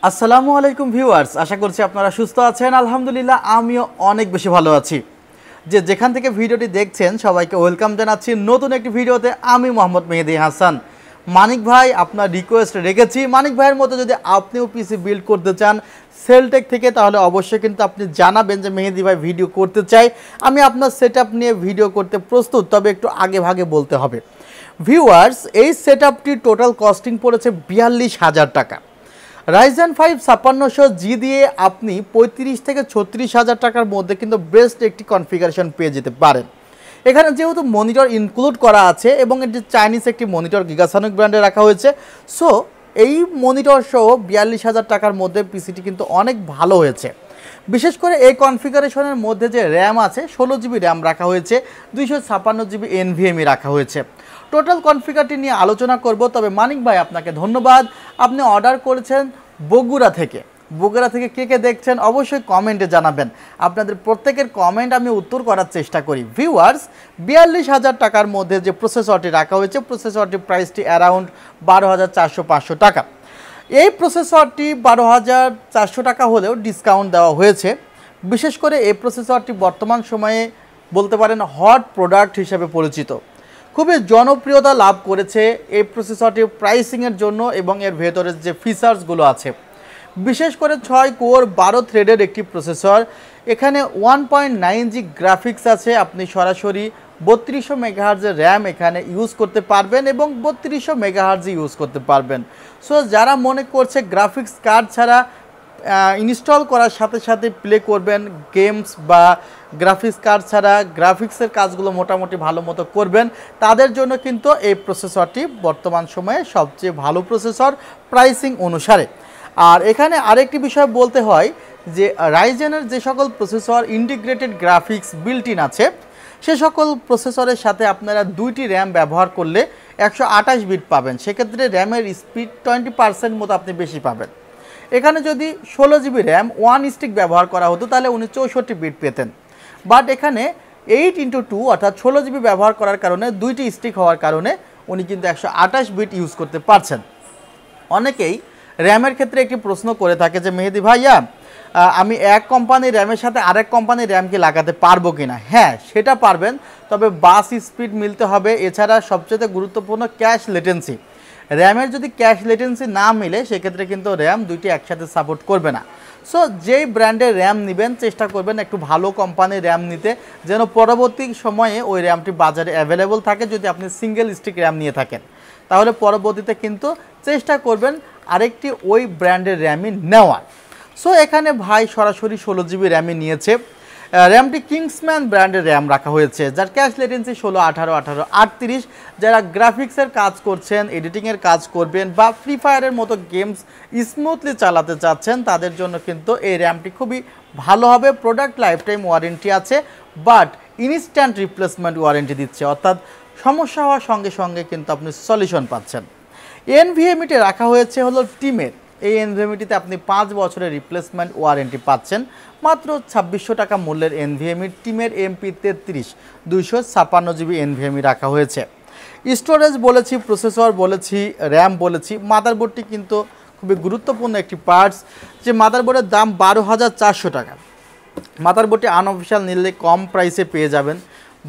আসসালামু আলাইকুম ভিউয়ার্স, আশা করছি আপনারা সুস্থ আছেন। আলহামদুলিল্লাহ আমিও অনেক বেশি ভালো আছি। যেখান থেকে ভিডিওটি দেখছেন সবাইকে ওয়েলকাম জানাচ্ছি নতুন একটি ভিডিওতে। আমি মোহাম্মদ মেহেদি হাসান। মানিক ভাই আপনার রিকোয়েস্ট রেখেছি, মানিক ভাইয়ের মতো যদি আপনিও পিসি বিল্ড করতে চান সেলটেক থেকে, তাহলে অবশ্যই কিন্তু আপনি জানাবেন যে মেহেদি ভাই ভিডিও করতে চাই, আমি আপনার সেটআপ নিয়ে ভিডিও করতে প্রস্তুত, তবে একটু আগে ভাগে বলতে হবে। ভিউয়ার্স, এই সেটআপটি টোটাল কস্টিং পড়েছে 42,000 টাকা। Ryzen 5 5600G দিয়ে আপনি 35 থেকে 36,000 টাকার মধ্যে কিন্তু বেস্ট একটি কনফিগারেশন পেয়ে যেতে পারেন। এখানে যেহেতু মনিটর ইনক্লুড করা আছে এবং এটি চাইনিজ একটি মনিটর গিগাসনিক ব্র্যান্ডে রাখা হয়েছে, সো এই মনিটর সহ 42,000 টাকার মধ্যে পিসিটি কিন্তু অনেক ভালো হয়েছে। বিশেষ করে এই কনফিগারেশনের মধ্যে যে র্যাম আছে 16GB র্যাম রাখা হয়েছে, 256GB NVMe রাখা হয়েছে। টোটাল কনফিগারটি নিয়ে আলোচনা করব। তবে মানিক ভাই আপনাকে ধন্যবাদ, আপনি অর্ডার করেছেন বগুড়া থেকে। বগুড়া থেকে কে দেখছেন অবশ্যই কমেন্টে জানাবেন, আপনাদের প্রত্যেকের কমেন্ট আমি উত্তর করার চেষ্টা করি। ভিউয়ার্স, 42,000 টাকার মধ্যে যে প্রসেসরটি রাখা হয়েছে, প্রসেসরটির প্রাইসটি অ্যারাউন্ড 12,400-500 টাকা। এই প্রসেসরটি 12,400 টাকা হলেও ডিসকাউন্ট দেওয়া হয়েছে। বিশেষ করে এই প্রসেসরটি বর্তমান সময়ে বলতে পারেন হট প্রোডাক্ট হিসেবে পরিচিত, খুবই জনপ্রিয়তা লাভ করেছে এই প্রসেসরটির প্রাইসিংয়ের জন্য এবং এর ভেতরের যে ফিচার্সগুলো আছে। বিশেষ করে 6 কোর 12 থ্রেডের একটি প্রসেসর। এখানে 1.9G গ্রাফিক্স আছে, আপনি সরাসরি 3200 মেগাহার্জের র্যাম এখানে ইউজ করতে পারবেন এবং 3200 মেগাহার্জ ইউজ করতে পারবেন। সো যারা মনে করছে গ্রাফিক্স কার্ড ছাড়া ইনস্টল করার সাথে সাথে প্লে করবেন গেমস, বা গ্রাফিক্স কার্ড ছাড়া গ্রাফিক্সের কাজগুলো মোটামুটি ভালো মতো করবেন, তাদের জন্য কিন্তু এই প্রসেসরটি বর্তমান সময়ে সবচেয়ে ভালো প্রসেসর প্রাইসিং অনুসারে। আর এখানে আরেকটি বিষয় বলতে হয় যে রাইজেনের যে সকল processor integrated graphics built in আছে, সে সকল প্রসেসরের সাথে আপনারা 2টি র্যাম ব্যবহার করলে 128 বিট পাবেন। সেক্ষেত্রে র্যামের স্পিড 20% মতো আপনি বেশি পাবেন। এখানে যদি 16GB র্যাম 1 স্টিক ব্যবহার করা হতো তাহলে উনি 64 বিট পেতেন। বাট এখানে 8x2 অর্থাৎ 16GB ব্যবহার করার কারণে 2টি স্টিক হওয়ার কারণে উনি কিন্তু 128 বিট ইউজ করতে পারছেন। অনেকেই র্যামের ক্ষেত্রে একটি প্রশ্ন করে থাকে যে মেহেদি ভাইয়া, আমি এক কোম্পানির র্যামের সাথে আরেক কোম্পানির র্যাম কি লাগাতে পারবো কিনা? হ্যাঁ, সেটা পারবেন, তবে বাস স্পিড মিলতে হবে। এছাড়া সবচেয়ে গুরুত্বপূর্ণ ক্যাশ লেটেন্সি। র্যামের যদি ক্যাশ লেটেন্সি না মিলে সেক্ষেত্রে কিন্তু র্যাম দুইটি একসাথে সাপোর্ট করবে না। সো যেই ব্র্যান্ডের র্যাম নেবেন চেষ্টা করবেন একটু ভালো কোম্পানির র্যাম নিতে, যেন পরবর্তী সময়ে ওই র্যামটি বাজারে অ্যাভেলেবল থাকে। যদি আপনি সিঙ্গেল স্টিক র্যাম নিয়ে থাকেন তাহলে পরবর্তীতে কিন্তু চেষ্টা করবেন আরেকটি ওই ব্র্যান্ডের র্যামই নেওয়ার। সো এখানে ভাই সরাসরি 16GB র্যামই নিয়েছে। র্যামটি কিংসম্যান ব্র্যান্ডের র্যাম রাখা হয়েছে, যার ক্যাশ লেটেন্সি 16, 18, 18, 38। যারা গ্রাফিক্সের কাজ করছেন, এডিটিংয়ের কাজ করবেন, বা ফ্রি ফায়ারের মতো গেমস স্মুথলি চালাতে চাচ্ছেন, তাদের জন্য কিন্তু এই র্যামটি খুবই ভালো হবে। প্রোডাক্ট লাইফ টাইম ওয়ারেন্টি আছে, বাট ইনস্ট্যান্ট রিপ্লেসমেন্ট ওয়ারেন্টি দিচ্ছে, অর্থাৎ সমস্যা হওয়ার সঙ্গে সঙ্গে কিন্তু আপনি সলিউশন পাচ্ছেন। এনভিএমিটি রাখা হয়েছে হলো টিমের। এই এনভিএমিটিতে আপনি 5 বছরের রিপ্লেসমেন্ট ওয়ারেন্টি পাচ্ছেন। মাত্র 2600 টাকা মূল্যের এনভিএমি টিমের MP33 256GB এনভিএমি রাখা হয়েছে। স্টোরেজ বলেছি, প্রসেসর বলেছি, র্যাম বলেছি, মাদারবোর্ডটি কিন্তু খুবই গুরুত্বপূর্ণ একটি পার্টস। যে মাদারবোর্ডের দাম 12,400 টাকা। মাদারবোর্ডটি আনঅফিসিয়াল নিলে কম প্রাইসে পেয়ে যাবেন,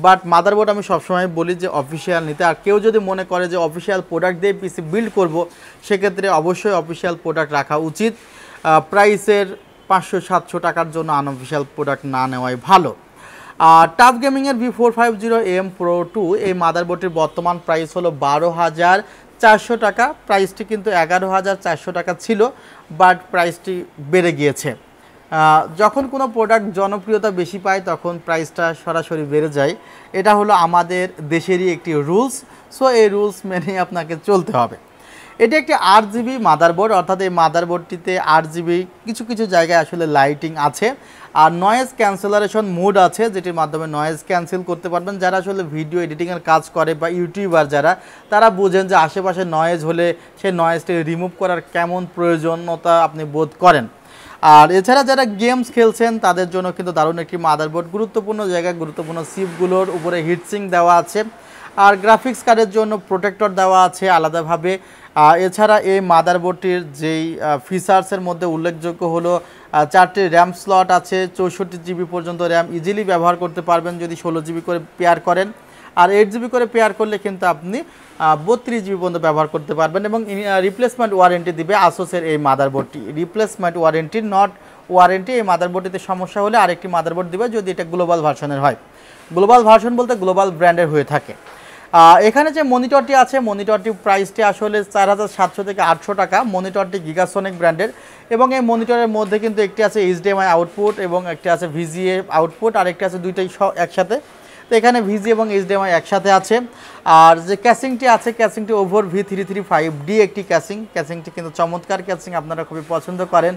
বাট মাদারবোর্ড আমি সবসময় বলি যে অফিসিয়াল নিতে। আর কেউ যদি মনে করে যে অফিসিয়াল প্রোডাক্ট দিয়ে পিসি বিল্ড করব, সেক্ষেত্রে অবশ্যই অফিসিয়াল প্রোডাক্ট রাখা উচিত। প্রাইসের 500-700 টাকার জন্য আনঅফিসিয়াল প্রোডাক্ট না নেওয়াই ভালো। আর টাফ গেমিংয়ের V450M Pro 2 এই মাদারবোর্ডটির বর্তমান প্রাইস হলো 12,400 টাকা। প্রাইসটি কিন্তু 11,400 টাকা ছিল, বাট প্রাইসটি বেড়ে গিয়েছে। যখন কোনো প্রোডাক্ট জনপ্রিয়তা বেশি পায় তখন প্রাইসটা সরাসরি বেড়ে যায়। এটা হলো আমাদের দেশেরই একটি রুলস। সো এই রুলস মেনে আপনাকে চলতে হবে। এটি একটি 8GB মাদারবোর্ড, অর্থাৎ এই মাদারবোর্ডটিতে 8GB, কিছু কিছু জায়গায় আসলে লাইটিং আছে, আর নয়েজ ক্যান্সেলারেশন মোড আছে, যেটির মাধ্যমে নয়েজ ক্যান্সেল করতে পারবেন। যারা আসলে ভিডিও এডিটিংয়ের কাজ করে বা ইউটিউবার যারা, তারা বোঝেন যে আশেপাশে নয়েজ হলে সেই নয়েজটি রিমুভ করার কেমন প্রয়োজনীয়তা আপনি বোধ করেন। আর এছাড়া যারা গেমস খেলছেন তাদের জন্য কিন্তু দারুণ একটি মাদারবোর্ড। গুরুত্বপূর্ণ জায়গায় গুরুত্বপূর্ণ চিপগুলোর উপরে হিটসিং দেওয়া আছে। আর গ্রাফিক্স কার্ডের জন্য প্রোটেক্টর দেওয়া আছে আলাদাভাবে। এছাড়া এই মাদারবোর্ডটির যেই ফিচার্সের মধ্যে উল্লেখযোগ্য হলো 4টি র্যাম স্লট আছে, 64 জিবি পর্যন্ত র্যাম ইজিলি ব্যবহার করতে পারবেন যদি 16 জিবি করে পেয়ার করেন। আর 8 জিবি করে পেয়ার করলে কিন্তু আপনি 32 জিবি পর্যন্ত ব্যবহার করতে পারবেন। এবং রিপ্লেসমেন্ট ওয়ারেন্টি দিবে আসুসের এই মাদারবোর্ডটি। Replacement warranty, not warranty. এই মাদারবোর্ডটিতে সমস্যা হলে আরেকটি মাদারবোর্ড দিবে যদি এটা গ্লোবাল ভার্সনের হয়। গ্লোবাল ভার্সন বলতে গ্লোবাল ব্র্যান্ডের হয়ে থাকে। এখানে যে মনিটরটি আছে, মনিটরটি প্রাইসটি আসলে 4700 থেকে 800 টাকা। মনিটরটি গিগাসনিক ব্র্যান্ডের এবং এই মনিটরের মধ্যে কিন্তু একটি আছে HDMI আউটপুট এবং একটি আছে VGA আউটপুট, আর একটি আছে দুইটাই একসাথে। তো এখানে VGA এবং HDMI একসাথে আছে। আর যে ক্যাসিংটি আছে, ক্যাসিংটি ওভার V335D একটি ক্যাসিংটি কিন্তু চমৎকার ক্যাসিং, আপনারা খুবই পছন্দ করেন।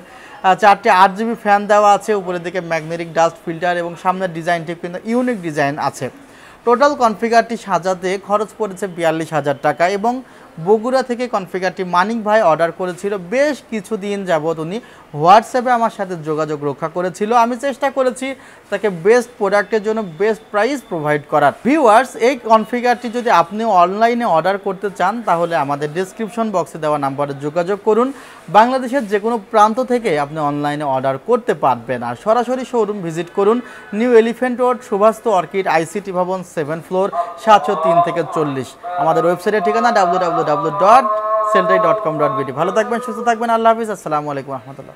4টি 8 জিবি ফ্যান দেওয়া আছে, উপরের দিকে ম্যাগনেটিক ডাস্ট ফিল্টার এবং সামনের ডিজাইনটি কিন্তু ইউনিক ডিজাইন আছে। টোটাল কনফিগারটি সাজাতে খরচ পড়েছে 42,000 টাকা এবং বগুড়া থেকে কনফিগারটি মানিক ভাই অর্ডার করেছিল। বেশ কিছুদিন যাবত উনি হোয়াটসঅ্যাপে আমার সাথে যোগাযোগ রক্ষা করেছিল। আমি চেষ্টা করেছি তাকে বেস্ট প্রোডাক্টের জন্য বেস্ট প্রাইস প্রোভাইড করার। ভিউয়ার্স, এই কনফিগারটি যদি আপনি অনলাইনে অর্ডার করতে চান তাহলে আমাদের ডিসক্রিপশন বক্সে দেওয়া নাম্বারে যোগাযোগ করুন। বাংলাদেশের যে কোনো প্রান্ত থেকে আপনি অনলাইনে অর্ডার করতে পারবেন। আর সরাসরি শোরুম ভিজিট করুন, New Elephant Road, Subhash Orchid, ICT Bhaban, 7 floor, 703 থেকে 40। আমাদের ওয়েবসাইটের ঠিকানা www.seltai.com.bd। ভালো থাকবেন, সুস্থ থাকবেন, আল্লাহ হাফিজ, আসসালামু আলাইকুম রহমতুল্লাহ।